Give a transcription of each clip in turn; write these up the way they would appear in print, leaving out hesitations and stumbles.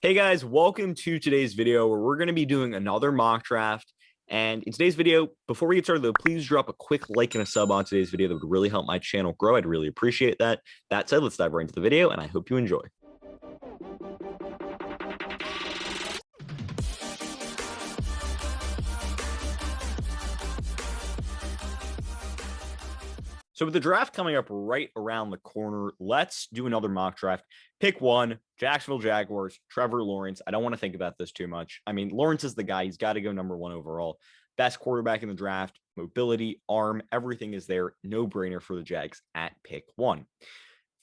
Hey guys, welcome to today's video where we're going to be doing another mock draft. And in today's video, before we get started though, please drop a quick like and a sub on today's video. That would really help my channel grow. I'd really appreciate that. That said, let's dive right into the video and I hope you enjoy. So with the draft coming up right around the corner, let's do another mock draft. Pick one, Jacksonville Jaguars, Trevor Lawrence. I don't want to think about this too much. I mean, Lawrence is the guy. He's got to go number one overall. Best quarterback in the draft, mobility, arm, everything is there. No brainer for the Jags at pick one.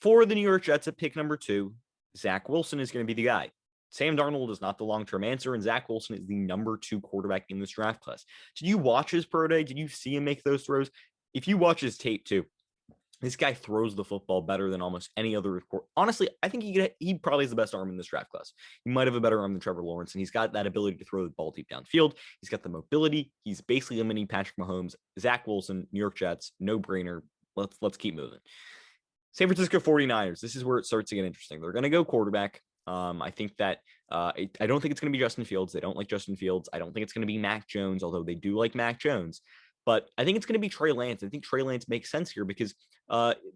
For the New York Jets at pick number two, Zach Wilson is going to be the guy. Sam Darnold is not the long-term answer, and Zach Wilson is the number two quarterback in this draft class. Did you watch his pro day? Did you see him make those throws? If you watch his tape too, this guy throws the football better than almost any other. Honestly, I think he probably has the best arm in this draft class. He might have a better arm than Trevor Lawrence, and he's got that ability to throw the ball deep downfield. He's got the mobility. He's basically a mini Patrick Mahomes. Zach Wilson, New York Jets, no brainer. Let's keep moving. San Francisco 49ers. This is where it starts to get interesting. They're going to go quarterback. I think that I don't think it's going to be Justin Fields. They don't like Justin Fields. I don't think it's going to be Mac Jones, although they do like Mac Jones. But I think it's going to be Trey Lance. I think Trey Lance makes sense here because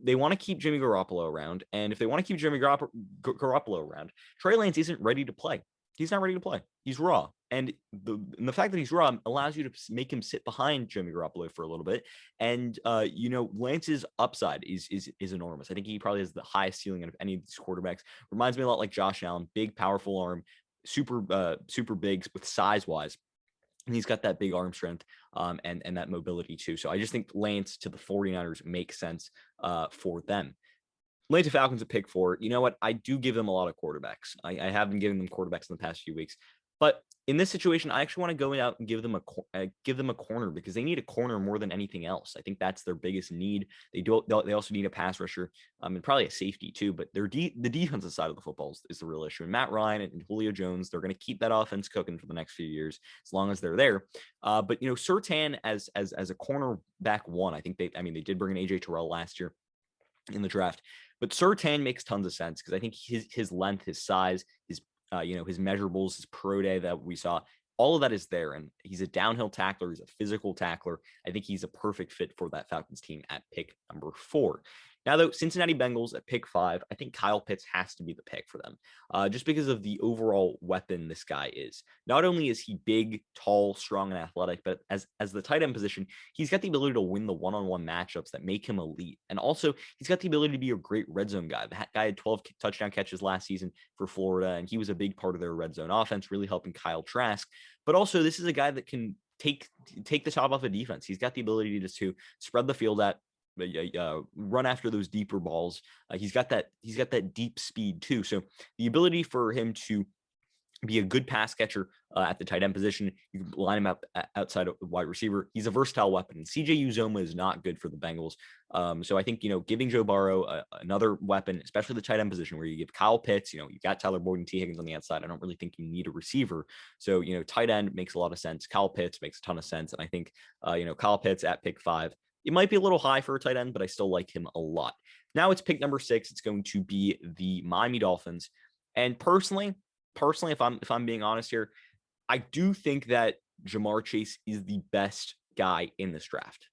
they want to keep Jimmy Garoppolo around. And if they want to keep Jimmy Garoppolo around, Trey Lance isn't ready to play. He's not ready to play. He's raw. And the fact that he's raw allows you to make him sit behind Jimmy Garoppolo for a little bit. And, Lance's upside is enormous. I think he probably has the highest ceiling of any of these quarterbacks. Reminds me a lot like Josh Allen, big, powerful arm, super big with size-wise. And he's got that big arm strength and that mobility too. So I just think Lance to the 49ers makes sense for them. Atlanta Falcons at pick four. You know what? I do give them a lot of quarterbacks. I have been giving them quarterbacks in the past few weeks. But in this situation, I actually want to go out and give them a corner because they need a corner more than anything else. I think that's their biggest need. They also need a pass rusher and probably a safety too. But the defensive side of the football is the real issue. And Matt Ryan and Julio Jones, they're going to keep that offense cooking for the next few years as long as they're there. But Surtain as a cornerback one, I think they did bring in AJ Terrell last year in the draft. But Surtain makes tons of sense because I think his length, his size, his measurables, his pro day that we saw, all of that is there. And he's a downhill tackler. He's a physical tackler. I think he's a perfect fit for that Falcons team at pick number four. Now, though, Cincinnati Bengals at pick five, I think Kyle Pitts has to be the pick for them just because of the overall weapon this guy is. Not only is he big, tall, strong, and athletic, but as the tight end position, he's got the ability to win the one-on-one matchups that make him elite. And also, he's got the ability to be a great red zone guy. That guy had 12 touchdown catches last season for Florida, and he was a big part of their red zone offense, really helping Kyle Trask. But also, this is a guy that can take the top off a defense. He's got the ability just to spread the field at run after those deeper balls. He's got that deep speed too. So the ability for him to be a good pass catcher at the tight end position. You can line him up outside of wide receiver. He's a versatile weapon. And CJ Uzoma is not good for the Bengals. So I think, giving Joe Burrow another weapon, especially the tight end position where you give Kyle Pitts, you got Tyler Boyd and T. Higgins on the outside. I don't really think you need a receiver. So, tight end makes a lot of sense. Kyle Pitts makes a ton of sense. And I think, Kyle Pitts at pick five, it might be a little high for a tight end, but I still like him a lot. Now it's pick number six. It's going to be the Miami Dolphins. And personally, if I'm being honest here, I do think that Ja'Marr Chase is the best guy in this draft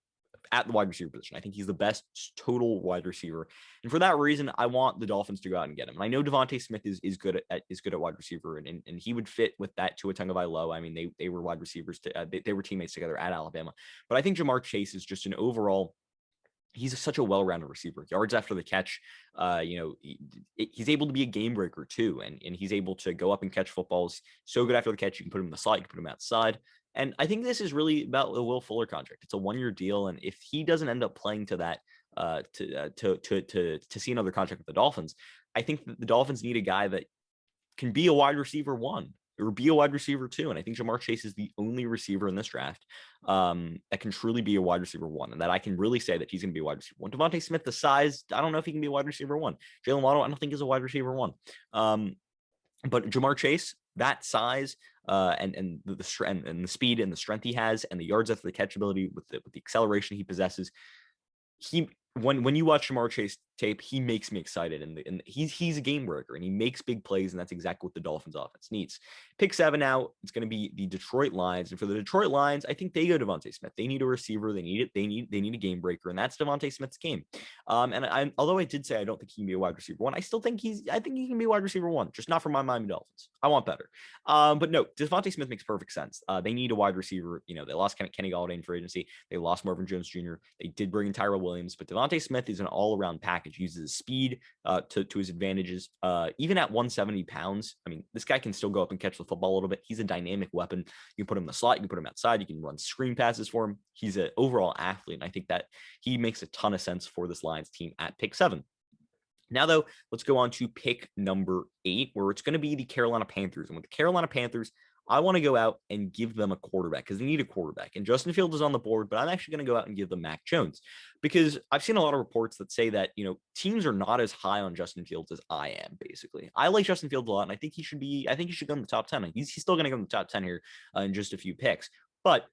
at the wide receiver position. I think he's the best total wide receiver. And for that reason, I want the Dolphins to go out and get him. And I know Devontae Smith is good at wide receiver, and he would fit with that Tua Tagovailoa. I mean, they were wide receivers. They were teammates together at Alabama. But I think Ja'Marr Chase is just an overall, he's such a well-rounded receiver. Yards after the catch, he's able to be a game breaker too. And he's able to go up and catch footballs so good after the catch. You can put him in the slot, you can put him outside. And I think this is really about the Will Fuller contract. It's a one-year deal. And if he doesn't end up playing to that, to see another contract with the Dolphins, I think the Dolphins need a guy that can be a wide receiver one or be a wide receiver two. And I think Ja'Marr Chase is the only receiver in this draft that can truly be a wide receiver one, and that I can really say that he's going to be a wide receiver one. Devontae Smith, the size, I don't know if he can be a wide receiver one. Jalen Waddle, I don't think is a wide receiver one. But Ja'Marr Chase, that size and the strength and the speed and the strength he has, and the yards after the catch ability with the acceleration he possesses, when you watch Ja'Marr Chase tape, he makes me excited, and he's a game breaker, and he makes big plays, and that's exactly what the Dolphins offense needs. Pick 7 now, it's going to be the Detroit Lions, and for the Detroit Lions, I think they go DeVonta Smith. They need a receiver, they need it, they need a game breaker, and that's DeVonta Smith's game. Although I did say I don't think he can be a wide receiver one, I think he can be a wide receiver one, just not for my Miami Dolphins. I want better. But no, DeVonta Smith makes perfect sense. They need a wide receiver. They lost Kenny Golladay in free agency. They lost Marvin Jones Jr. They did bring in Tyrell Williams, but DeVonta Smith is an all-around package. He uses his speed to his advantages. Even at 170 pounds, I mean, this guy can still go up and catch the football a little bit. He's a dynamic weapon. You can put him in the slot. You can put him outside. You can run screen passes for him. He's an overall athlete, and I think that he makes a ton of sense for this Lions team at pick 7. Now, though, let's go on to pick number 8, where it's going to be the Carolina Panthers. And with the Carolina Panthers, I want to go out and give them a quarterback because they need a quarterback. And Justin Fields is on the board, but I'm actually going to go out and give them Mac Jones because I've seen a lot of reports that say that, teams are not as high on Justin Fields as I am, basically. I like Justin Fields a lot, and I think he should go in the top 10. He's still going to go in the top 10 here in just a few picks. But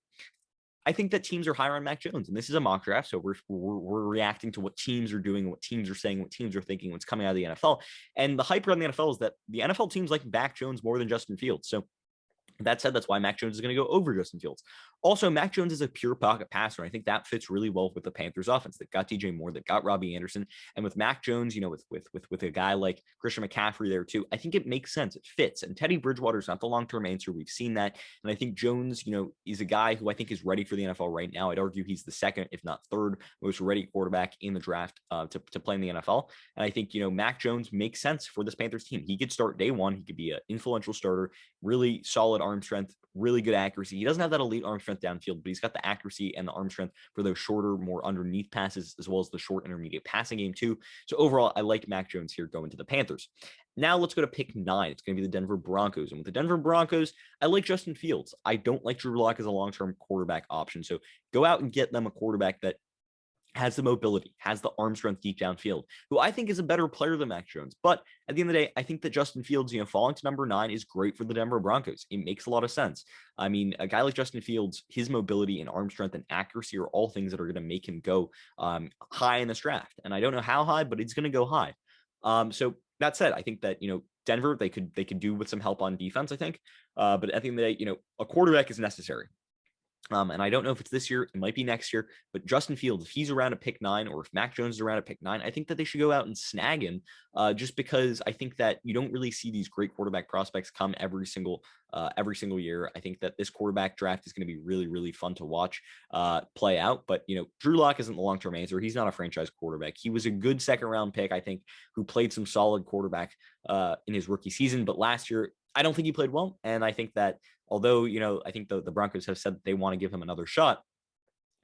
I think that teams are higher on Mac Jones, and this is a mock draft, so we're reacting to what teams are doing, what teams are saying, what teams are thinking, what's coming out of the NFL. And the hype around the NFL is that the NFL teams like Mac Jones more than Justin Fields. So that said, that's why Mac Jones is going to go over Justin Fields. Also, Mac Jones is a pure pocket passer. And I think that fits really well with the Panthers offense. They've got DJ Moore, they've got Robbie Anderson. And with Mac Jones, with a guy like Christian McCaffrey there too, I think it makes sense. It fits. And Teddy Bridgewater is not the long-term answer. We've seen that. And I think Jones, is a guy who I think is ready for the NFL right now. I'd argue he's the second, if not third, most ready quarterback in the draft to play in the NFL. And I think, Mac Jones makes sense for this Panthers team. He could start day one. He could be an influential starter, really solid arm strength, really good accuracy. He doesn't have that elite arm strength downfield, but he's got the accuracy and the arm strength for those shorter, more underneath passes, as well as the short intermediate passing game too. So overall, I like Mac Jones here going to the Panthers. Now let's go to pick 9. It's going to be the Denver Broncos. And with the Denver Broncos, I like Justin Fields. I don't like Drew Lock as a long-term quarterback option. So go out and get them a quarterback that has the mobility, has the arm strength deep downfield, who I think is a better player than Mac Jones. But at the end of the day, I think that Justin Fields, falling to number 9 is great for the Denver Broncos. It makes a lot of sense. I mean, a guy like Justin Fields, his mobility and arm strength and accuracy are all things that are going to make him go high in this draft. And I don't know how high, but it's going to go high. So that said, I think that, Denver, they could do with some help on defense, I think. But at the end of the day, a quarterback is necessary. And I don't know if it's this year, it might be next year, but Justin Fields, if he's around a pick 9 or if Mac Jones is around a pick 9, I think that they should go out and snag him just because I think that you don't really see these great quarterback prospects come every single year. I think that this quarterback draft is going to be really, really fun to watch play out. But, Drew Lock isn't the long-term answer. He's not a franchise quarterback. He was a good second-round pick, I think, who played some solid quarterback in his rookie season. But last year, I don't think he played well. And I think that although, I think the Broncos have said that they want to give him another shot,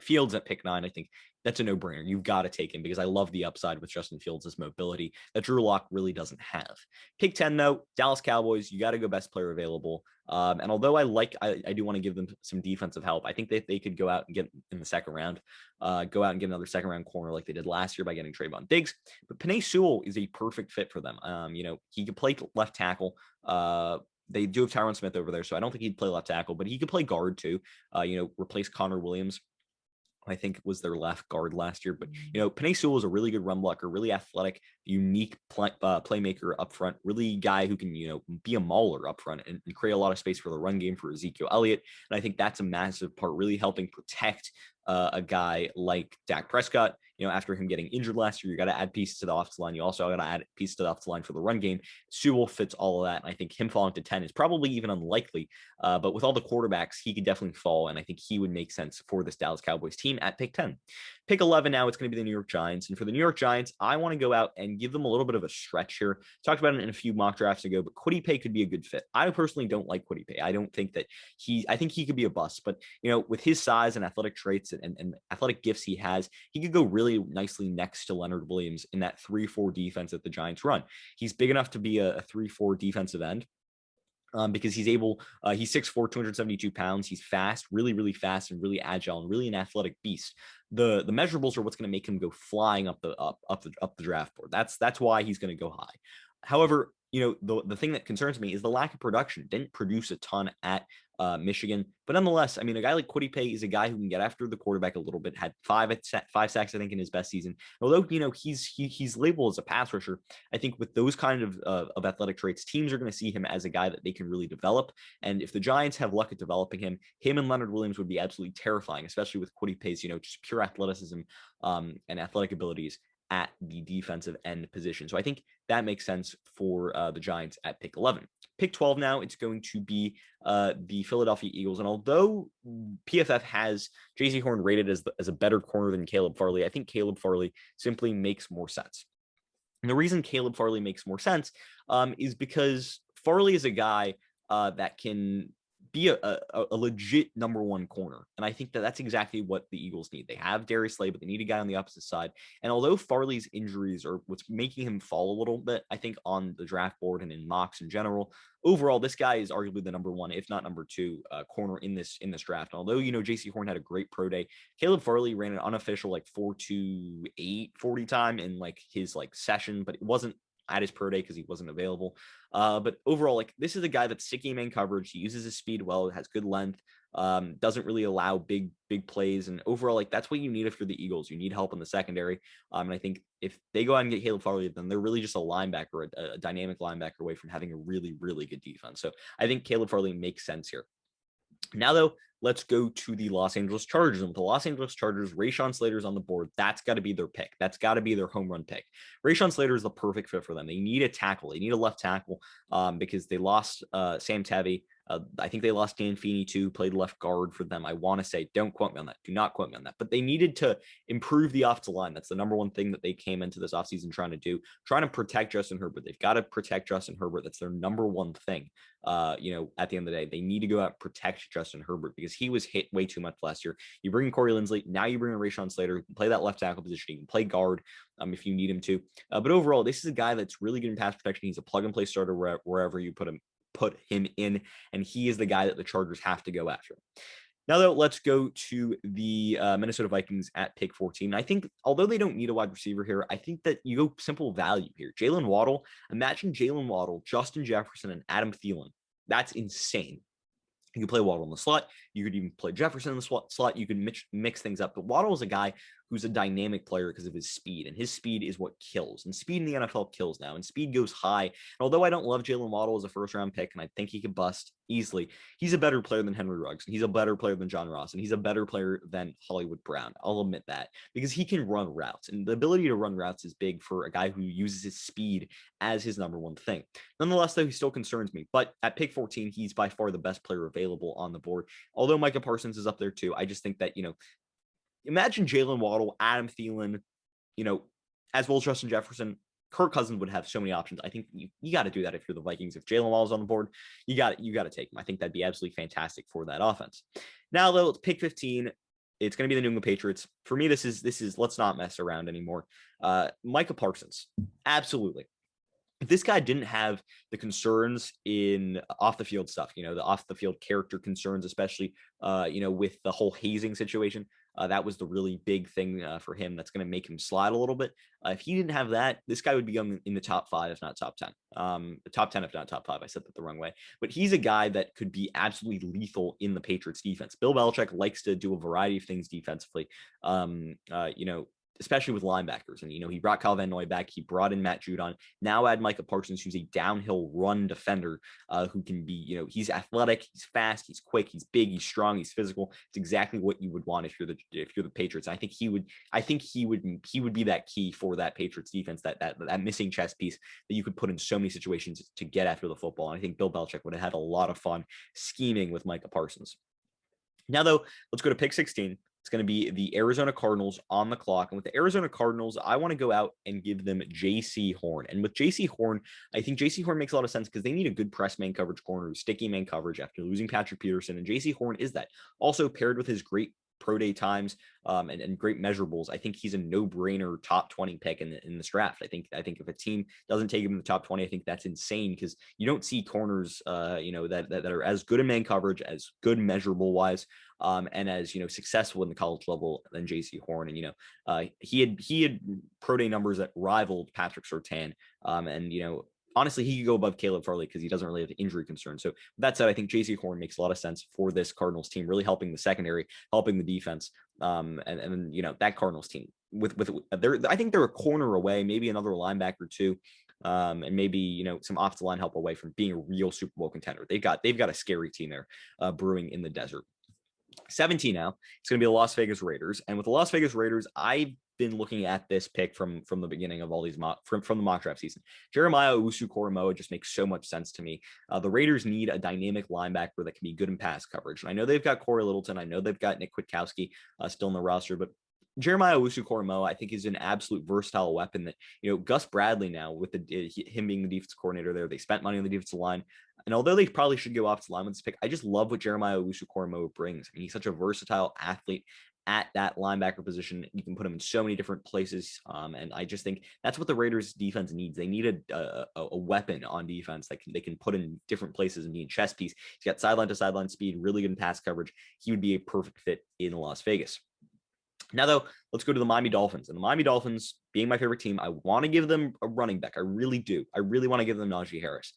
Fields at pick 9, I think that's a no-brainer. You've got to take him because I love the upside with Justin Fields' mobility that Drew Lock really doesn't have. Pick 10, though, Dallas Cowboys, you got to go best player available. And although I do want to give them some defensive help, I think that they could go out and get in the second round, go out and get another second-round corner like they did last year by getting Trayvon Diggs. But Penei Sewell is a perfect fit for them. He could play left tackle. They do have Tyron Smith over there, so I don't think he'd play left tackle, but he could play guard too, replace Connor Williams. I think was their left guard last year. But, Penei Sewell is a really good run blocker, really athletic, unique playmaker up front, really guy who can, be a mauler up front and create a lot of space for the run game for Ezekiel Elliott. And I think that's a massive part, really helping protect a guy like Dak Prescott. After him getting injured last year, you got to add pieces to the offensive line. You also got to add pieces to the offensive line for the run game. Sewell fits all of that. And I think him falling to 10 is probably even unlikely. But with all the quarterbacks, he could definitely fall. And I think he would make sense for this Dallas Cowboys team at pick 10. Pick 11 now, it's going to be the New York Giants. And for the New York Giants, I want to go out and give them a little bit of a stretch here. Talked about it in a few mock drafts ago, but Kwity Paye could be a good fit. I personally don't like Kwity Paye. I don't think that I think he could be a bust. But, with his size and athletic traits and athletic gifts he has, he could go really nicely next to Leonard Williams in that 3-4 defense that the Giants run. He's big enough to be a 3-4 defensive end. Because he's 6'4", 272 pounds. He's fast, really, really fast and really agile and really an athletic beast. The measurables are what's going to make him go flying up the draft board. That's why he's going to go high. However, the thing that concerns me is the lack of production. Didn't produce a ton at Michigan, but nonetheless, I mean, a guy like Kwity Paye is a guy who can get after the quarterback a little bit. Had five sacks, I think, in his best season. Although he's labeled as a pass rusher, I think with those kind of athletic traits, teams are going to see him as a guy that they can really develop. And if the Giants have luck at developing him and Leonard Williams would be absolutely terrifying, especially with Kwity Paye's just pure athleticism and athletic abilities at the defensive end position. So I think that makes sense for the Giants at pick 11. Pick 12 now, it's going to be the Philadelphia Eagles. And although PFF has Jaycee Horn rated as a better corner than Caleb Farley, I think Caleb Farley simply makes more sense. And the reason Caleb Farley makes more sense is because Farley is a guy that can be a legit number one corner. And I think that's exactly what the Eagles need. They have Darius Slay, but they need a guy on the opposite side. And although Farley's injuries are what's making him fall a little bit, I think on the draft board and in mocks in general, overall, this guy is arguably the number one, if not number two, corner in this draft. Although, Jaycee Horn had a great pro day, Caleb Farley ran an unofficial 4.28 40 time in his session, but it wasn't at his pro day because he wasn't available. But overall, this is a guy that's sticky man coverage. He uses his speed well, has good length, doesn't really allow big plays. And overall, that's what you need if you're the Eagles. You need help in the secondary. And I think if they go out and get Caleb Farley, then they're really just a linebacker, a dynamic linebacker away from having a really, really good defense. So I think Caleb Farley makes sense here. Now, though, let's go to the Los Angeles Chargers. And with the Los Angeles Chargers, Rashawn Slater's on the board. That's got to be their pick. That's got to be their home run pick. Rashawn Slater is the perfect fit for them. They need a tackle. They need a left tackle because they lost Sam Tevi. I think they lost Dan Feeney too, played left guard for them. I want to say, don't quote me on that. Do not quote me on that. But they needed to improve the offensive line. That's the number one thing that they came into this offseason trying to do, trying to protect Justin Herbert. They've got to protect Justin Herbert. That's their number one thing. At the end of the day, they need to go out and protect Justin Herbert because he was hit way too much last year. You bring in Corey Linsley. Now you bring in Rashawn Slater, who can play that left tackle position. He can play guard if you need him to. But overall, this is a guy that's really good in pass protection. He's a plug and play starter wherever you put him in, and he is the guy that the Chargers have to go after. Now, though, let's go to the Minnesota Vikings at pick 14. I think, although they don't need a wide receiver here, I think that you go simple value here. Jalen Waddle, imagine Jalen Waddle, Justin Jefferson, and Adam Thielen. That's insane. You can play Waddle in the slot. You could even play Jefferson in the slot. You can mix things up. But Waddle is a guy who's a dynamic player because of his speed, and his speed is what kills. And speed in the NFL kills now, and speed goes high. And although I don't love Jalen Waddle as a first-round pick, and I think he could bust easily, he's a better player than Henry Ruggs, and he's a better player than John Ross, and he's a better player than Hollywood Brown. I'll admit that because he can run routes, and the ability to run routes is big for a guy who uses his speed as his number one thing. Nonetheless, though, he still concerns me. But at pick 14, he's by far the best player available on the board. Although Micah Parsons is up there too, I just think that, imagine Jalen Waddle, Adam Thielen, as well as Justin Jefferson. Kirk Cousins would have so many options. I think you got to do that if you're the Vikings. If Jalen Waddle's on the board, you got to take him. I think that'd be absolutely fantastic for that offense. Now, though, it's pick 15. It's going to be the New England Patriots. For me, this is let's not mess around anymore. Micah Parsons, absolutely. If this guy didn't have the concerns in off the field stuff, the off the field character concerns, especially, with the whole hazing situation, that was the really big thing for him. That's going to make him slide a little bit. If he didn't have that, this guy would be in the top 5, if not top 10. Top 10, if not top 5. I said that the wrong way. But he's a guy that could be absolutely lethal in the Patriots defense. Bill Belichick likes to do a variety of things defensively. Especially with linebackers. And, he brought Kyle Van Noy back. He brought in Matt Judon. Now add Micah Parsons, who's a downhill run defender who can be, he's athletic, he's fast, he's quick, he's big, he's strong, he's physical. It's exactly what you would want if you're the Patriots. I think he would be that key for that Patriots defense, that missing chess piece that you could put in so many situations to get after the football. And I think Bill Belichick would have had a lot of fun scheming with Micah Parsons. Now, though, let's go to pick 16. It's going to be the Arizona Cardinals on the clock. And with the Arizona Cardinals, I want to go out and give them Jaycee Horn. And with Jaycee Horn, I think Jaycee Horn makes a lot of sense because they need a good press man coverage corner, sticky man coverage after losing Patrick Peterson. And Jaycee Horn is that. Also paired with his great pro day times and great measurables, I think he's a no-brainer top 20 pick in this draft. I think if a team doesn't take him in the top 20, I think that's insane because you don't see corners that are as good in man coverage, as good measurable wise, and as successful in the college level than Jaycee Horn. And he had pro day numbers that rivaled Patrick Surtain, and honestly, he could go above Caleb Farley because he doesn't really have injury concerns. So that said, I think JC Horn makes a lot of sense for this Cardinals team, really helping the secondary, helping the defense. And that Cardinals team with I think they're a corner away, maybe another linebacker too. And maybe some off the line help away from being a real Super Bowl contender. They've got a scary team there, brewing in the desert. 17 now. It's going to be the Las Vegas Raiders, and with the Las Vegas Raiders, I've been looking at this pick from the beginning of all these from the mock draft season. Jeremiah Owusu-Koramoah just makes so much sense to me. The Raiders need a dynamic linebacker that can be good in pass coverage, and I know they've got Corey Littleton. I know they've got Nick Kwiatkowski still in the roster, but Jeremiah Owusu-Koramoah, I think, is an absolute versatile weapon that, Gus Bradley now, with him being the defense coordinator there, they spent money on the defensive line. And although they probably should go off to line with this pick, I just love what Jeremiah Owusu-Koramoah brings. I mean, he's such a versatile athlete at that linebacker position. You can put him in so many different places. And I just think that's what the Raiders defense needs. They need a weapon on defense that they can put in different places and be a chess piece. He's got sideline to sideline speed, really good in pass coverage. He would be a perfect fit in Las Vegas. Now, though, let's go to the Miami Dolphins. And the Miami Dolphins, being my favorite team, I want to give them a running back. I really do. I really want to give them Najee Harris.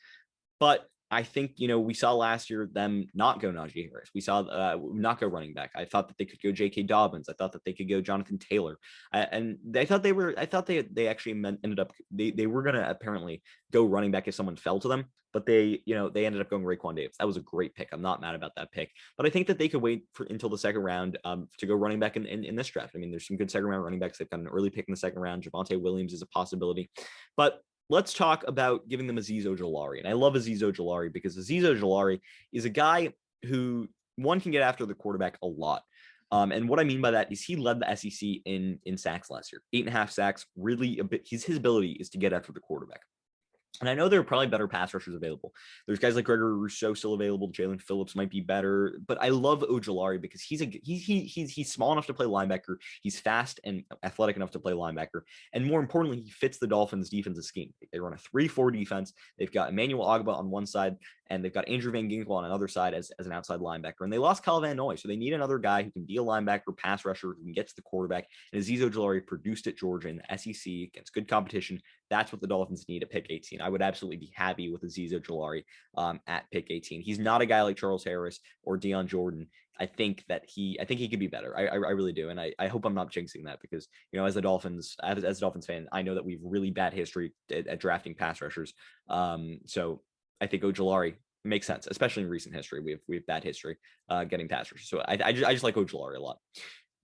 But I think, we saw last year them not go Najee Harris. We saw not go running back. I thought that they could go J.K. Dobbins. I thought that they could go Jonathan Taylor. And I thought they actually ended up, they were going to apparently go running back if someone fell to them. But they ended up going Raekwon Davis. That was a great pick. I'm not mad about that pick. But I think that they could wait until the second round to go running back in this draft. I mean, there's some good second round running backs. They've got an early pick in the second round. Javonte Williams is a possibility. But let's talk about giving them Azeez Ojulari. And I love Azeez Ojulari because Azeez Ojulari is a guy who, one, can get after the quarterback a lot. And what I mean by that is he led the SEC in sacks last year, 8.5 sacks. Really, his ability is to get after the quarterback. And I know there are probably better pass rushers available. There's guys like Gregory Rousseau still available. Jalen Phillips might be better, but I love Ojulari because he's small enough to play linebacker. He's fast and athletic enough to play linebacker, and more importantly, he fits the Dolphins' defensive scheme. They run a 3-4 defense. They've got Emmanuel Ogbah on one side, and they've got Andrew Van Ginkel on another side as an outside linebacker. And they lost Kyle Van Noy, so they need another guy who can be a linebacker, pass rusher, who can get to the quarterback. And Azeez Ojulari produced at Georgia in the SEC against good competition. That's what the Dolphins need at pick 18. I would absolutely be happy with Azeez Ojulari at pick 18. He's not a guy like Charles Harris or Deion Jordan. I think he could be better. I really do. And I hope I'm not jinxing that because, as a Dolphins fan, I know that we've really bad history at drafting pass rushers. So I think Ojulari makes sense, especially in recent history. We have bad history getting pass rushers. So I just like Ojulari a lot.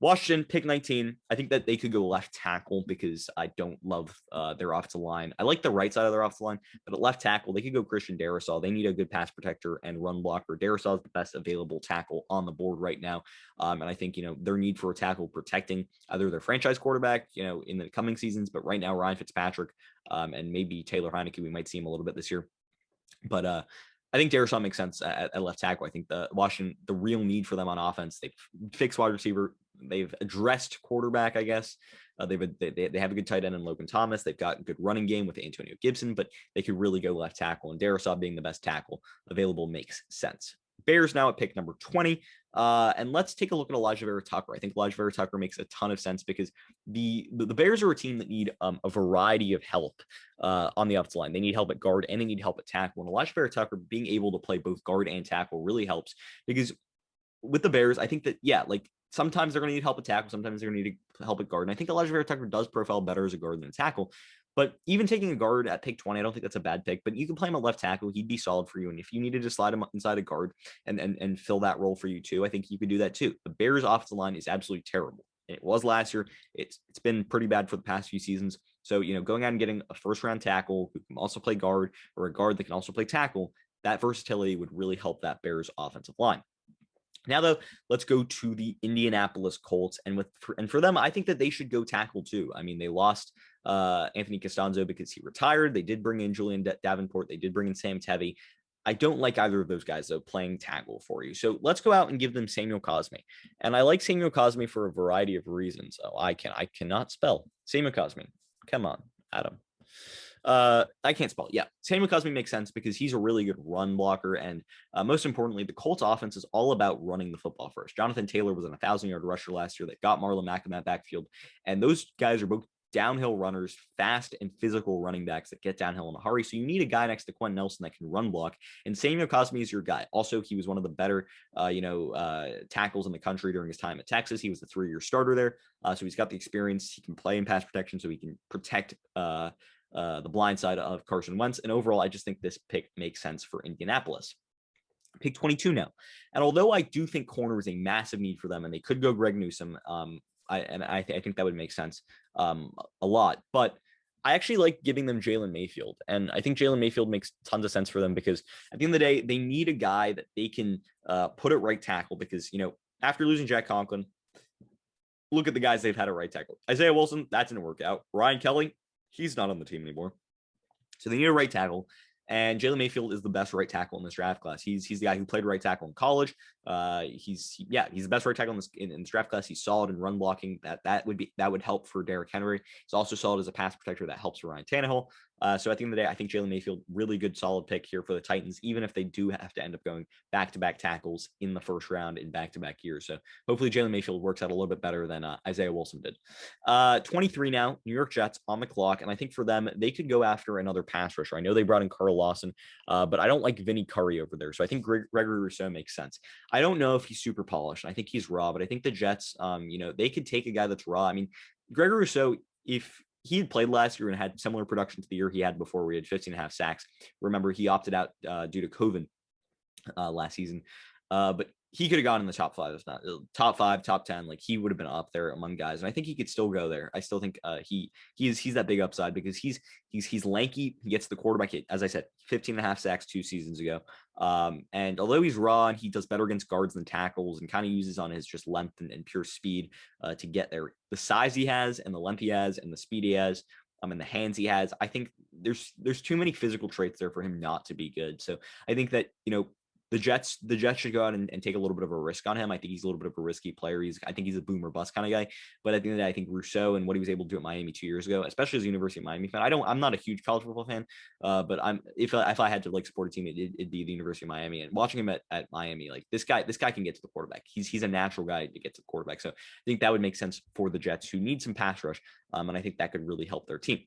Washington, pick 19. I think that they could go left tackle because I don't love their offensive line. I like the right side of their offensive line, but at left tackle, they could go Christian Darrisaw. They need a good pass protector and run blocker. Darrisaw is the best available tackle on the board right now. And I think, their need for a tackle protecting either their franchise quarterback, in the coming seasons, but right now, Ryan Fitzpatrick and maybe Taylor Heineke, we might see him a little bit this year. But I think Darrisaw makes sense at left tackle. I think the real need for them on offense, they've fixed wide receiver. They've addressed quarterback, I guess. They have a good tight end in Logan Thomas. They've got a good running game with Antonio Gibson, but they could really go left tackle. And Darrisaw being the best tackle available makes sense. Bears now at pick number 20. And let's take a look at Alijah Vera-Tucker. I think Alijah Vera-Tucker makes a ton of sense because the Bears are a team that need a variety of help on the offensive line. They need help at guard and they need help at tackle. And Alijah Vera-Tucker being able to play both guard and tackle really helps because with the Bears, I think that, sometimes they're going to need help at tackle. Sometimes they're going to need help at guard. And I think Alijah Vera-Tucker does profile better as a guard than a tackle. But even taking a guard at pick 20, I don't think that's a bad pick. But you can play him at left tackle. He'd be solid for you. And if you needed to slide him inside a guard and fill that role for you too, I think you could do that too. The Bears' offensive line is absolutely terrible. It was last year. It's been pretty bad for the past few seasons. So, going out and getting a first-round tackle who can also play guard or a guard that can also play tackle, that versatility would really help that Bears offensive line. Now, though, let's go to the Indianapolis Colts. And for them, I think that they should go tackle too. I mean, they lost Anthony Costanzo because he retired. They did bring in Julian Davenport. They did bring in Sam Tevi. I don't like either of those guys, though, playing tackle for you. So let's go out and give them Samuel Cosme. And I like Samuel Cosme for a variety of reasons. Oh, I cannot spell Samuel Cosme. Come on, Adam. I can't spell. Yeah, Samuel Cosme makes sense because he's a really good run blocker, and most importantly, the Colts offense is all about running the football first. Jonathan Taylor was an 1,000-yard rusher last year that got Marlon Mack in that backfield, and those guys are both downhill runners, fast and physical running backs that get downhill in a hurry. So you need a guy next to Quentin Nelson that can run block. And Samuel Cosme is your guy. Also, he was one of the better, tackles in the country during his time at Texas. He was the 3-year starter there. So he's got the experience. He can play in pass protection, so he can protect the blind side of Carson Wentz. And overall, I just think this pick makes sense for Indianapolis. Pick 22 now. And although I do think corner is a massive need for them, and they could go Greg Newsome, I think that would make sense a lot. But I actually like giving them Jalen Mayfield. And I think Jalen Mayfield makes tons of sense for them because at the end of the day, they need a guy that they can put at right tackle because, after losing Jack Conklin, look at the guys they've had at right tackle. Isaiah Wilson, that didn't work out. Ryan Kelly, he's not on the team anymore. So they need a right tackle. And Jalen Mayfield is the best right tackle in this draft class. He's the guy who played right tackle in college. He's the best right tackle in this draft class. He's solid in run blocking. That would help for Derrick Henry. He's also solid as a pass protector. That helps for Ryan Tannehill. So at the end of the day, I think Jalen Mayfield, really good, solid pick here for the Titans, even if they do have to end up going back-to-back tackles in the first round in back-to-back years. So hopefully Jalen Mayfield works out a little bit better than Isaiah Wilson did. 23 now, New York Jets on the clock. And I think for them, they could go after another pass rusher. I know they brought in Carl Lawson, but I don't like Vinny Curry over there. So I think Gregory Rousseau makes sense. I don't know if he's super polished. I think he's raw, but I think the Jets, they could take a guy that's raw. I mean, Gregory Rousseau, if he had played last year and had similar production to the year he had before, we had 15.5 sacks. Remember, he opted out due to COVID last season. But he could have gone in the top 5, if not top 5, top 10. Like, he would have been up there among guys, and I think he could still go there. I still think he's that big upside because he's lanky. He gets the quarterback hit, as I said, 15.5 sacks 2 seasons ago. And although he's raw and he does better against guards than tackles and kind of uses on his just length and pure speed to get there, the size he has and the length he has and the speed he has, and the hands he has, I think there's too many physical traits there for him not to be good. So I think that, the Jets should go out and take a little bit of a risk on him. I think he's a little bit of a risky player. I think he's a boomer bust kind of guy. But at the end of the day, I think Rousseau and what he was able to do at Miami 2 years ago, especially as a University of Miami fan. I'm not a huge college football fan, but if I had to support a team, it'd be the University of Miami. And watching him at Miami, like this guy can get to the quarterback. He's a natural guy to get to the quarterback. So I think that would make sense for the Jets, who need some pass rush, and I think that could really help their team.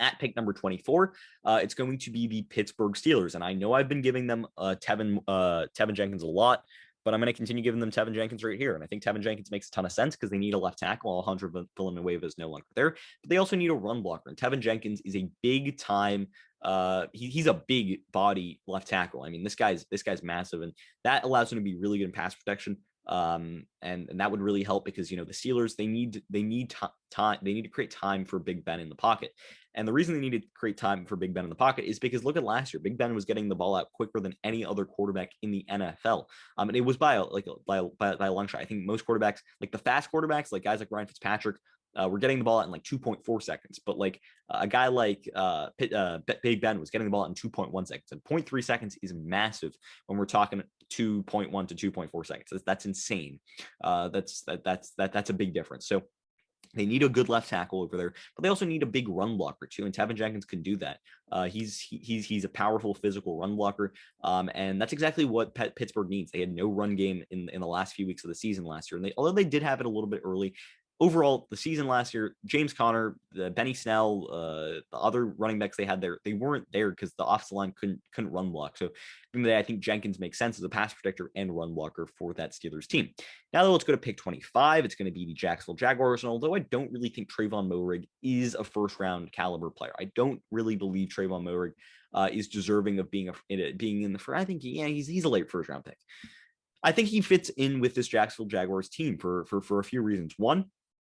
At pick number 24, it's going to be the Pittsburgh Steelers. And I know I've been giving them Tevin Jenkins a lot, but I'm going to continue giving them Tevin Jenkins right here. And I think Tevin Jenkins makes a ton of sense because they need a left tackle. Alejandro Villanueva is no longer there, but they also need a run blocker. And Tevin Jenkins is a big time. He's a big body left tackle. I mean, this guy's massive, and that allows him to be really good in pass protection. And that would really help because, the Steelers, they need time. They need to create time for Big Ben in the pocket. And the reason they need to create time for Big Ben in the pocket is because look at last year. Big Ben was getting the ball out quicker than any other quarterback in the NFL. And it was by a long shot. I think most quarterbacks, like the fast quarterbacks, like guys like Ryan Fitzpatrick, we're getting the ball out in 2.4 seconds, but a guy like Big Ben was getting the ball out in 2.1 seconds, and 0.3 seconds is massive when we're talking 2.1 to 2.4 seconds. That's insane. That's a big difference. So they need a good left tackle over there, but they also need a big run blocker too. And Tevin Jenkins can do that. He's a powerful physical run blocker. And that's exactly what Pittsburgh needs. They had no run game in the last few weeks of the season last year. And although they did have it a little bit early, overall, the season last year, James Conner, Benny Snell, the other running backs they had there, they weren't there because the offensive line couldn't run block. So I think Jenkins makes sense as a pass protector and run blocker for that Steelers team. Now let's go to pick 25. It's going to be the Jacksonville Jaguars. And although I don't really think Trayvon Moehrig is a first-round caliber player, I don't really believe Trayvon Moehrig is deserving of being in the first. I think he's a late first-round pick. I think he fits in with this Jacksonville Jaguars team for a few reasons. One,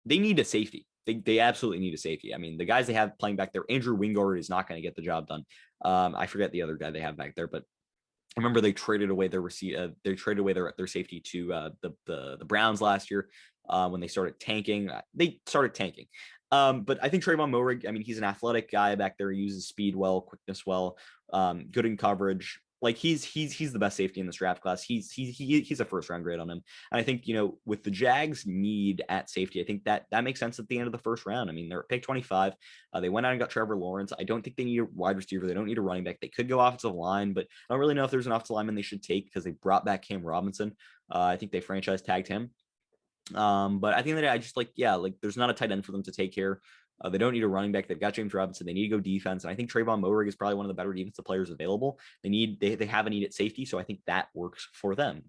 they need a safety. They absolutely need a safety. I mean, the guys they have playing back there, Andrew Wingard is not going to get the job done. I forget the other guy they have back there, but I remember they traded away their safety to the Browns last year when they started tanking. But I think Trayvon Moehrig, I mean, he's an athletic guy back there. He uses speed well, quickness well, good in coverage. Like he's the best safety in this draft class. He's a first round grade on him. And I think, with the Jags need at safety, I think that makes sense at the end of the first round. I mean, they're at pick 25. They went out and got Trevor Lawrence. I don't think they need a wide receiver. They don't need a running back. They could go offensive line, but I don't really know if there's an offensive lineman they should take because they brought back Cam Robinson. I think they franchise tagged him. But at the end of the day, I just there's not a tight end for them to take here. They don't need a running back. They've got James Robinson. They need to go defense. And I think Trayvon Moehrig is probably one of the better defensive players available. They have a need at safety. So I think that works for them.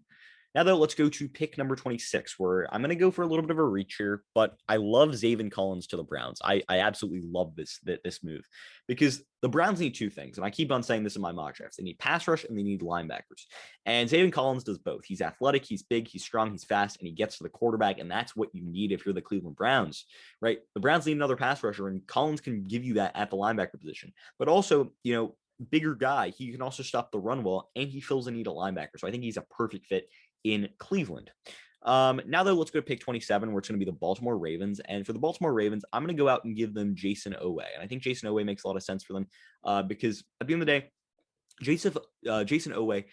Now, though, let's go to pick number 26, where I'm going to go for a little bit of a reach here, but I love Zaven Collins to the Browns. I absolutely love this move because the Browns need two things. And I keep on saying this in my mock drafts. They need pass rush and they need linebackers. And Zaven Collins does both. He's athletic, he's big, he's strong, he's fast, and he gets to the quarterback. And that's what you need if you're the Cleveland Browns, right? The Browns need another pass rusher, and Collins can give you that at the linebacker position. But also, bigger guy, he can also stop the run well, and he fills a need at linebacker. So I think he's a perfect fit in Cleveland. Now, though, let's go to pick 27, where it's going to be the Baltimore Ravens. And for the Baltimore Ravens, I'm going to go out and give them Jayson Oweh. And I think Jayson Oweh makes a lot of sense for them because at the end of the day, Jayson Oweh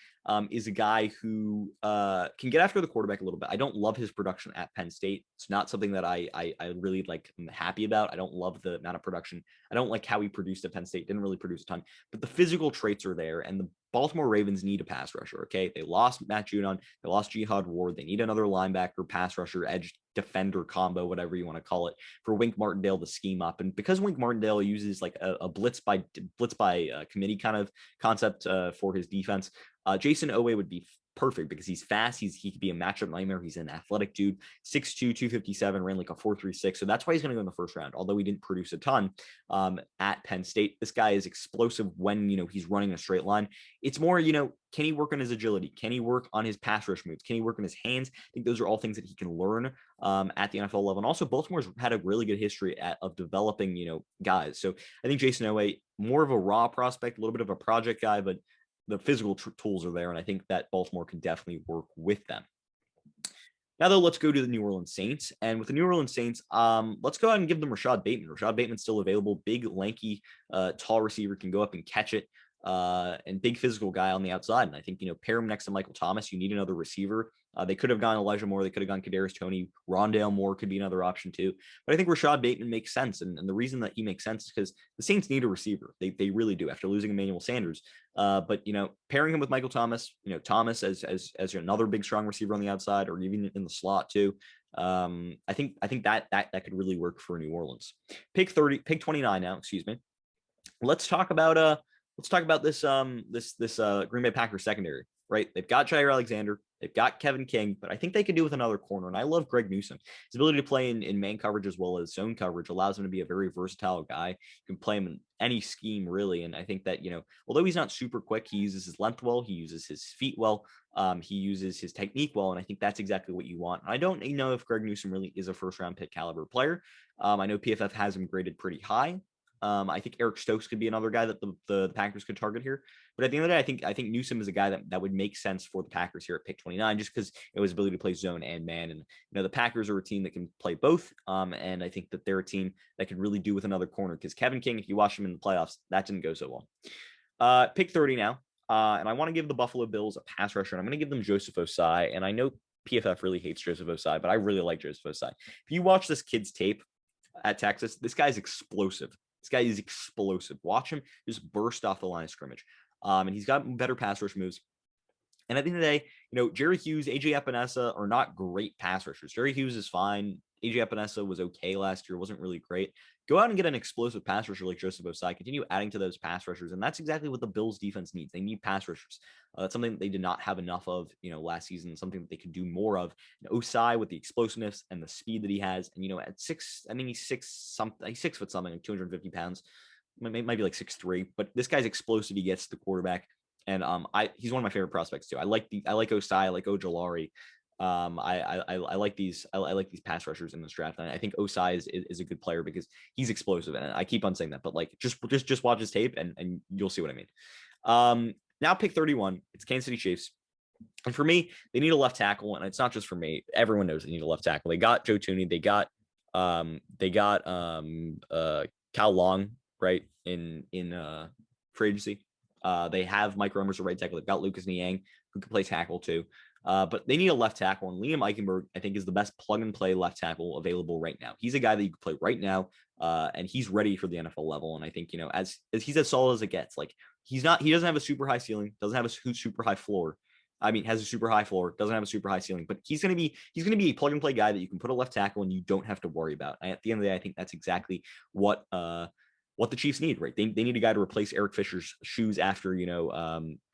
is a guy who can get after the quarterback a little bit. I don't love his production at Penn State. It's not something that I really I'm happy about. I don't love the amount of production. I don't like how he produced at Penn State. Didn't really produce a ton, but the physical traits are there, and the Baltimore Ravens need a pass rusher. Okay, they lost Matt Judon, they lost Jihad Ward. They need another linebacker, pass rusher, edge defender combo, whatever you want to call it, for Wink Martindale to scheme up. And because Wink Martindale uses like a blitz by committee kind of concept for his defense, Jayson Oweh would be perfect because he's fast. He could be a matchup nightmare. He's an athletic dude, 6'2", 257, ran like a 4.36. So that's why he's going to go in the first round. Although he didn't produce a ton at Penn State, this guy is explosive when, he's running a straight line. It's more, can he work on his agility? Can he work on his pass rush moves? Can he work on his hands? I think those are all things that he can learn at the NFL level. And also Baltimore's had a really good history of developing, guys. So I think Jayson Oweh, more of a raw prospect, a little bit of a project guy, but the physical tools are there, and I think that Baltimore can definitely work with them. Now, though, let's go to the New Orleans Saints. And with the New Orleans Saints, let's go ahead and give them Rashad Bateman. Rashad Bateman's still available. Big, lanky, tall receiver, can go up and catch it, and big physical guy on the outside. And I think, pair him next to Michael Thomas. You need another receiver. They could have gone Elijah Moore. They could have gone Kadarius Toney. Rondale Moore could be another option too. But I think Rashad Bateman makes sense. And the reason that he makes sense is because the Saints need a receiver. They really do after losing Emmanuel Sanders. But, pairing him with Michael Thomas, Thomas as another big, strong receiver on the outside, or even in the slot too. I think that could really work for New Orleans. Pick 29 now, excuse me. Let's talk about this Green Bay Packers secondary, right? They've got Jair Alexander, they've got Kevin King, but I think they could do with another corner. And I love Greg Newsome. His ability to play in man coverage as well as zone coverage allows him to be a very versatile guy. You can play him in any scheme, really. And I think that, although he's not super quick, he uses his length well, he uses his feet well, he uses his technique well. And I think that's exactly what you want. I don't know if Greg Newsome really is a first round pick caliber player. I know PFF has him graded pretty high. I think Eric Stokes could be another guy that the Packers could target here. But at the end of the day, I think Newsome is a guy that would make sense for the Packers here at pick 29, just because it was ability to play zone and man. And, the Packers are a team that can play both. And I think that they're a team that could really do with another corner, because Kevin King, if you watch him in the playoffs, that didn't go so well. Pick 30 now. And I want to give the Buffalo Bills a pass rusher. And I'm going to give them Joseph Osai. And I know PFF really hates Joseph Osai, but I really like Joseph Osai. If you watch this kid's tape at Texas, this guy's explosive. This guy is explosive. Watch him just burst off the line of scrimmage. And he's got better pass rush moves. And at the end of the day, Jerry Hughes, AJ Epinesa are not great pass rushers. Jerry Hughes is fine. AJ Epinesa was okay last year, wasn't really great. Go out and get an explosive pass rusher like Joseph Osai. Continue adding to those pass rushers. And that's exactly what the Bills defense needs. They need pass rushers. That's something that they did not have enough of, last season, something that they could do more of. And Osai, with the explosiveness and the speed that he has, and, at he's 6 foot something, like 250 pounds, might be like 6'3", but this guy's explosive. He gets the quarterback. And he's one of my favorite prospects too. I like Osai, I like Ojulari. I like these pass rushers in this draft. And I think Osai is a good player because he's explosive. And I keep on saying that, but like just watch his tape and you'll see what I mean. Now pick 31. It's Kansas City Chiefs. And for me, they need a left tackle, and it's not just for me. Everyone knows they need a left tackle. They got Joe Thuney. They got Kyle Long, right, in free agency. They have Mike Remmers at right tackle. They've got Lucas Niang, who can play tackle too. But they need a left tackle, and Liam Eichenberg, I think, is the best plug-and-play left tackle available right now. He's a guy that you can play right now, and he's ready for the NFL level. And I think, as he's as solid as it gets. Like, he doesn't have a super high ceiling, doesn't have a super high floor, I mean, has a super high floor, doesn't have a super high ceiling, but he's going to be a plug and play guy that you can put a left tackle and you don't have to worry about. At the end of the day, I think that's exactly what the Chiefs need, right? They need a guy to replace Eric Fisher's shoes after,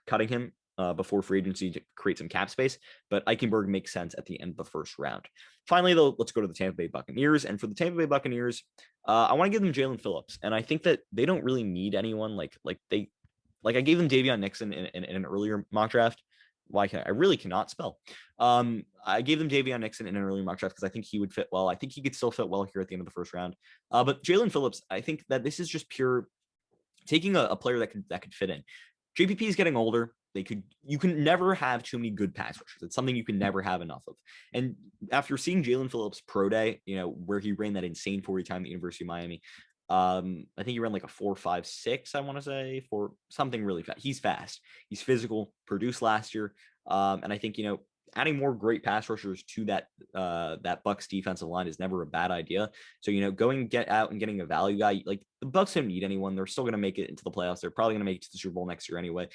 cutting him before free agency to create some cap space. But Eichenberg makes sense at the end of the first round. Finally, though, let's go to the Tampa Bay Buccaneers. And for the Tampa Bay Buccaneers, I want to give them Jalen Phillips. And I think that they don't really need anyone like I gave them Davion Nixon in an earlier mock draft. Why can't I really cannot spell? I gave them Davion Nixon in an earlier mock draft because I think he would fit well. I think he could still fit well here at the end of the first round. But Jalen Phillips, I think that this is just pure taking a player that could fit in. JPP is getting older. You can never have too many good pass rushers. It's something you can never have enough of. And after seeing Jalen Phillips pro day, where he ran that insane 40 time at the University of Miami, I think he ran like a 4.56, I want to say, for something really fast. He's fast. He's physical, produced last year. And I think, adding more great pass rushers to that Bucs defensive line is never a bad idea. So, get out and getting a value guy, like the Bucs don't need anyone. They're still going to make it into the playoffs. They're probably going to make it to the Super Bowl next year anyway.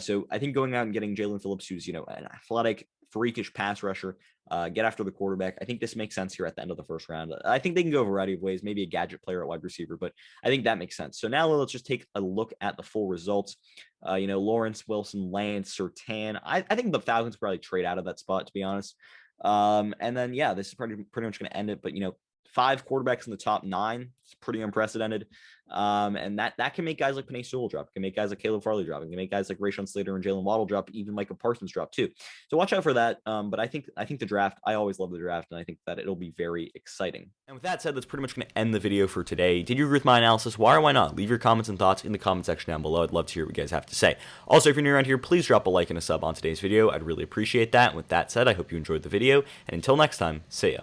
So I think going out and getting Jalen Phillips, who's, an athletic, freakish pass rusher, get after the quarterback. I think this makes sense here at the end of the first round. I think they can go a variety of ways, maybe a gadget player at wide receiver, but I think that makes sense. So now let's just take a look at the full results. Lawrence, Wilson, Lance, Surtain. I think the Falcons probably trade out of that spot, to be honest. And then, yeah, this is pretty much going to end it. But, 5 quarterbacks in the top 9. It's pretty unprecedented. And that can make guys like Penei Sewell drop. It can make guys like Caleb Farley drop. It can make guys like Rashawn Slater and Jalen Waddle drop. Even Micah Parsons drop too. So watch out for that. But I think the draft. I always love the draft, and I think that it'll be very exciting. And with that said, that's pretty much going to end the video for today. Did you agree with my analysis? Why or why not? Leave your comments and thoughts in the comment section down below. I'd love to hear what you guys have to say. Also, if you're new around here, please drop a like and a sub on today's video. I'd really appreciate that. And with that said, I hope you enjoyed the video. And until next time, see ya.